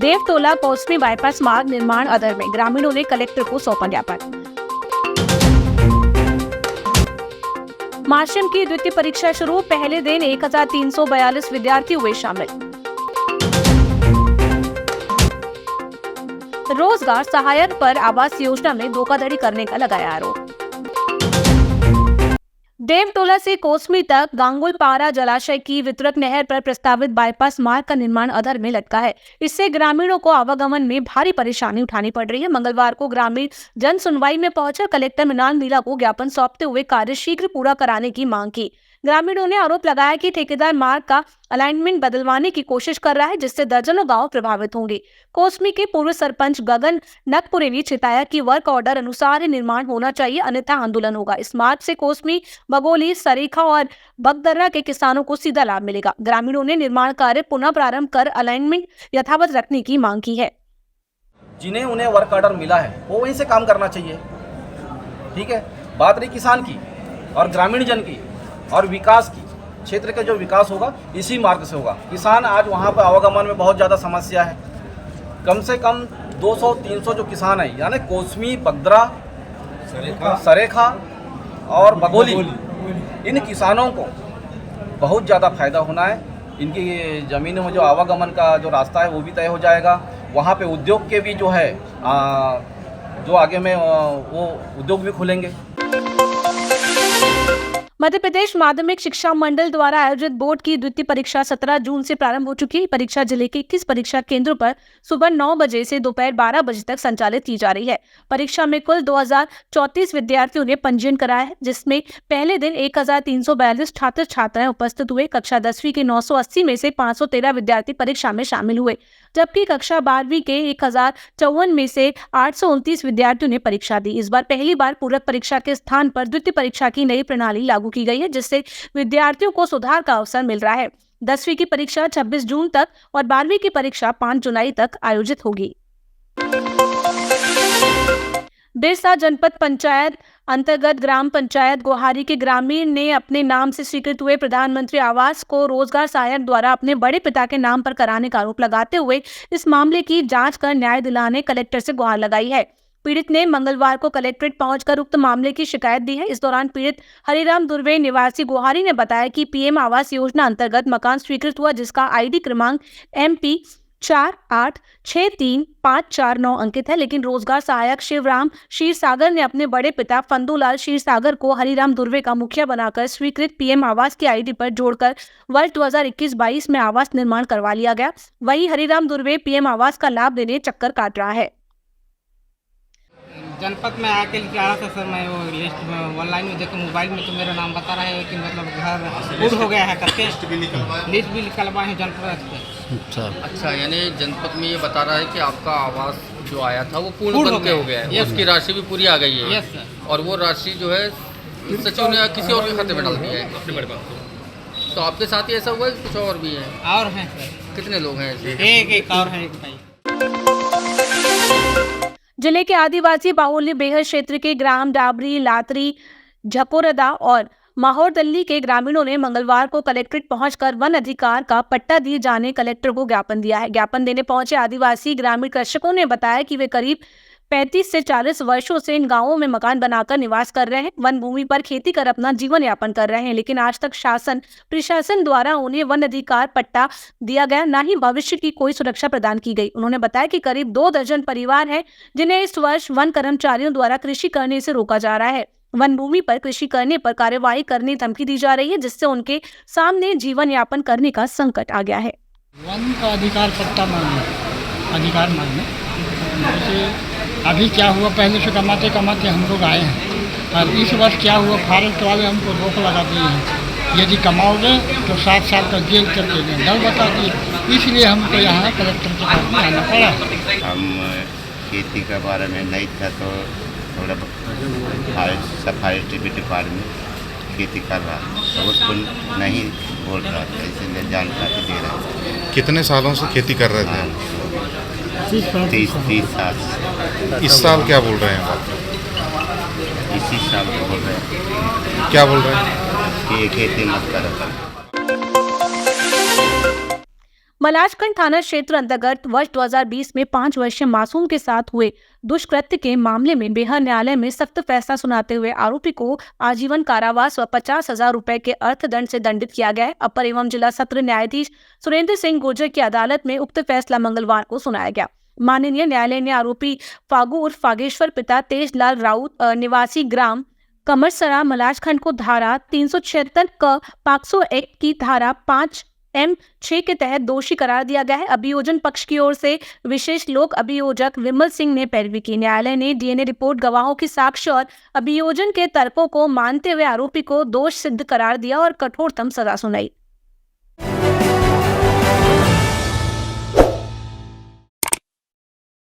देवतोला Kosmi bypass मार्ग निर्माण अधर में ग्रामीणों ने कलेक्टर को सौंपा ज्ञापन। माध्यम की द्वितीय परीक्षा शुरू, पहले दिन 1342 विद्यार्थी हुए शामिल। रोजगार सहायक पर आवास योजना में धोखाधड़ी करने का लगाया आरोप। देवतोला से कोसमी तक गांगुलपारा जलाशय की वितरक नहर पर प्रस्तावित बाईपास मार्ग का निर्माण अधर में लटका है। इससे ग्रामीणों को आवागमन में भारी परेशानी उठानी पड़ रही है। मंगलवार को ग्रामीण जन सुनवाई में पहुंचकर कलेक्टर मृणाल मीणा को ज्ञापन सौंपते हुए कार्य शीघ्र पूरा कराने की मांग की। ग्रामीणों ने आरोप लगाया कि ठेकेदार मार्ग का अलाइनमेंट बदलवाने की कोशिश कर रहा है, जिससे दर्जनों गांव प्रभावित होंगे। कोसमी के पूर्व सरपंच गगन नकपुरे ने चिताया कि वर्क ऑर्डर अनुसार ही निर्माण होना चाहिए, अन्यथा आंदोलन होगा। इस मार्ग से कोसमी, बगोली, सरेखा और बगदर्रा के किसानों को सीधा लाभ मिलेगा। ग्रामीणों ने निर्माण कार्य पुनः प्रारंभ कर अलाइनमेंट यथावत रखने की मांग की है। जिन्हें उन्हें वर्क ऑर्डर मिला है वो वहीं से काम करना चाहिए। ठीक है, बात रही किसान की और ग्रामीण जन की और विकास की, क्षेत्र का जो विकास होगा इसी मार्ग से होगा। किसान आज वहाँ पर आवागमन में बहुत ज़्यादा समस्या है। कम से कम 200-300 जो किसान हैं, यानी कोसमी, बगदरा, सरेखा और बगोली, इन किसानों को बहुत ज़्यादा फायदा होना है। इनकी ज़मीनों में जो आवागमन का जो रास्ता है वो भी तय हो जाएगा। वहाँ पे उद्योग के भी जो है जो आगे में वो उद्योग भी खुलेंगे। मध्य प्रदेश माध्यमिक शिक्षा मंडल द्वारा आयोजित बोर्ड की द्वितीय परीक्षा 17 जून से प्रारंभ हो चुकी है। परीक्षा जिले के 21 परीक्षा केंद्रों पर सुबह 9 बजे से दोपहर 12 बजे तक संचालित की जा रही है। परीक्षा में कुल 2034 विद्यार्थियों ने पंजीयन कराया है, जिसमें पहले दिन 1342 छात्र छात्राएं उपस्थित हुए। कक्षा 10वीं के 980 में से 513 विद्यार्थी परीक्षा में शामिल हुए, जबकि कक्षा 12वीं के 1054 में से 829 विद्यार्थियों ने परीक्षा दी। इस बार पहली बार पूरक परीक्षा के स्थान पर द्वितीय परीक्षा की नई प्रणाली लागू की गई है, जिससे विद्यार्थियों को सुधार का अवसर मिल रहा है। 10वीं की परीक्षा 26 जून तक और 12वीं की परीक्षा 5 जुलाई तक आयोजित होगी। बिरसा जनपद पंचायत अंतर्गत ग्राम पंचायत गोहारी के ग्रामीण ने अपने नाम से स्वीकृत हुए प्रधानमंत्री आवास को रोजगार सहायक द्वारा अपने बड़े पिता के नाम पर कराने का आरोप लगाते हुए इस मामले की जांच कर न्याय दिलाने कलेक्टर से गुहार लगाई है। पीड़ित ने मंगलवार को कलेक्ट्रेट पहुंचकर उक्त मामले की शिकायत दी है। इस दौरान पीड़ित हरिराम दुर्वे निवासी गोहारी ने बताया कि पीएम आवास योजना अंतर्गत मकान स्वीकृत हुआ, जिसका आईडी क्रमांक MP 48635449 अंकित है, लेकिन रोजगार सहायक शिवराम क्षीरसागर ने अपने बड़े पिता फंदूलाल क्षीरसागर को हरिराम दुर्वे का मुखिया बनाकर स्वीकृत पीएम आवास की आईडी पर जोड़कर वर्ष 2021-22 में आवास निर्माण करवा लिया गया। वहीं हरिराम दुर्वे पीएम आवास का लाभ देने चक्कर काट रहा है। जनपद में आके लिखा रहा था सर, मैं वो लिस्ट में ऑनलाइन में देखा, मोबाइल में तो मेरा नाम बता रहा है कि मतलब घर पूर्ण हो गया है करके लिस्ट भी निकलवाए हैं जनपद से। अच्छा, यानी जनपद में ये बता रहा है कि आपका आवास जो आया था वो पूर्ण बन के हो गया है, उसकी राशि भी पूरी आ गई है। Yes sir. और वो राशि जो है सचिव ने किसी और के खाते में डाल दिया है। तो आपके साथ ही ऐसा हुआ है, कुछ और भी है? और हैं सर। कितने लोग हैं ऐसे? एक और है, एक भाई। जिले के आदिवासी बाहुल्य बेहद क्षेत्र के ग्राम डाबरी, लातरी, झकोरदा और माहौरदल्ली के ग्रामीणों ने मंगलवार को कलेक्ट्रेट पहुंचकर वन अधिकार का पट्टा दिए जाने कलेक्टर को ज्ञापन दिया है। ज्ञापन देने पहुंचे आदिवासी ग्रामीण कृषकों ने बताया कि वे करीब 35 से 40 वर्षों से इन गांवों में मकान बनाकर निवास कर रहे हैं, वन भूमि पर खेती कर अपना जीवन यापन कर रहे हैं, लेकिन आज तक शासन प्रशासन द्वारा उन्हें वन अधिकार पट्टा दिया गया, ना ही भविष्य की कोई सुरक्षा प्रदान की गई। उन्होंने बताया कि करीब 2 दर्जन परिवार हैं जिन्हें इस वर्ष वन कर्मचारियों द्वारा कृषि करने से रोका जा रहा है। वन भूमि पर कृषि करने पर कार्यवाही करने धमकी दी जा रही है, जिससे उनके सामने जीवन यापन करने का संकट आ गया है। वन का अधिकार पट्टा मांगने जैसे अभी क्या हुआ, पहले से कमाते कमाते हम लोग आए हैं और इस वर्ष क्या हुआ, फॉरेस्ट वाले हमको रोक लगा दिए हैं, यदि कमाओगे तो 7 साल का जेल कर देंगे, डर बता दिए। इसलिए हमको यहाँ कलेक्टर के पास में आना पड़ा। हम खेती के बारे में नहीं था तो थोड़ा फॉरेस्ट डिपार्टमेंट खेती कर रहा तो उसको नहीं बोल रहा था, इसलिए जानकारी दे रहा था। कितने सालों से खेती कर रहे थे? 30 साल। इस साल क्या बोल रहे हैं आप? इसी साल को बोल रहे हैं। क्या बोल रहे हैं? कि खेती मत करो। मलाजखंड थाना क्षेत्र अंतर्गत वर्ष 2020 में 5 वर्षीय मासूम के साथ हुए दुष्कृत्य के मामले में बिहार न्यायालय में सख्त फैसला सुनाते हुए आरोपी को आजीवन कारावास व 50,000 रुपए के अर्थदंड से दंडित किया गया है। अपर एवं जिला सत्र न्यायाधीश सुरेंद्र सिंह गुर्जर की अदालत में उक्त फैसला मंगलवार को सुनाया गया। माननीय न्यायालय ने आरोपी फागू उर्फ फागेश्वर पिता तेजलाल राउत निवासी ग्राम कमरसरा मलाजखंड को धारा 376 क पाक्सो एक्ट की धारा 5M6 के तहत दोषी करार दिया गया है। अभियोजन पक्ष की ओर से विशेष लोक अभियोजक विमल सिंह ने पैरवी की। न्यायालय ने डीएनए रिपोर्ट, गवाहों की साक्ष्य और अभियोजन के तर्कों को मानते हुए आरोपी को दोष सिद्ध करार दिया और कठोरतम सजा सुनाई।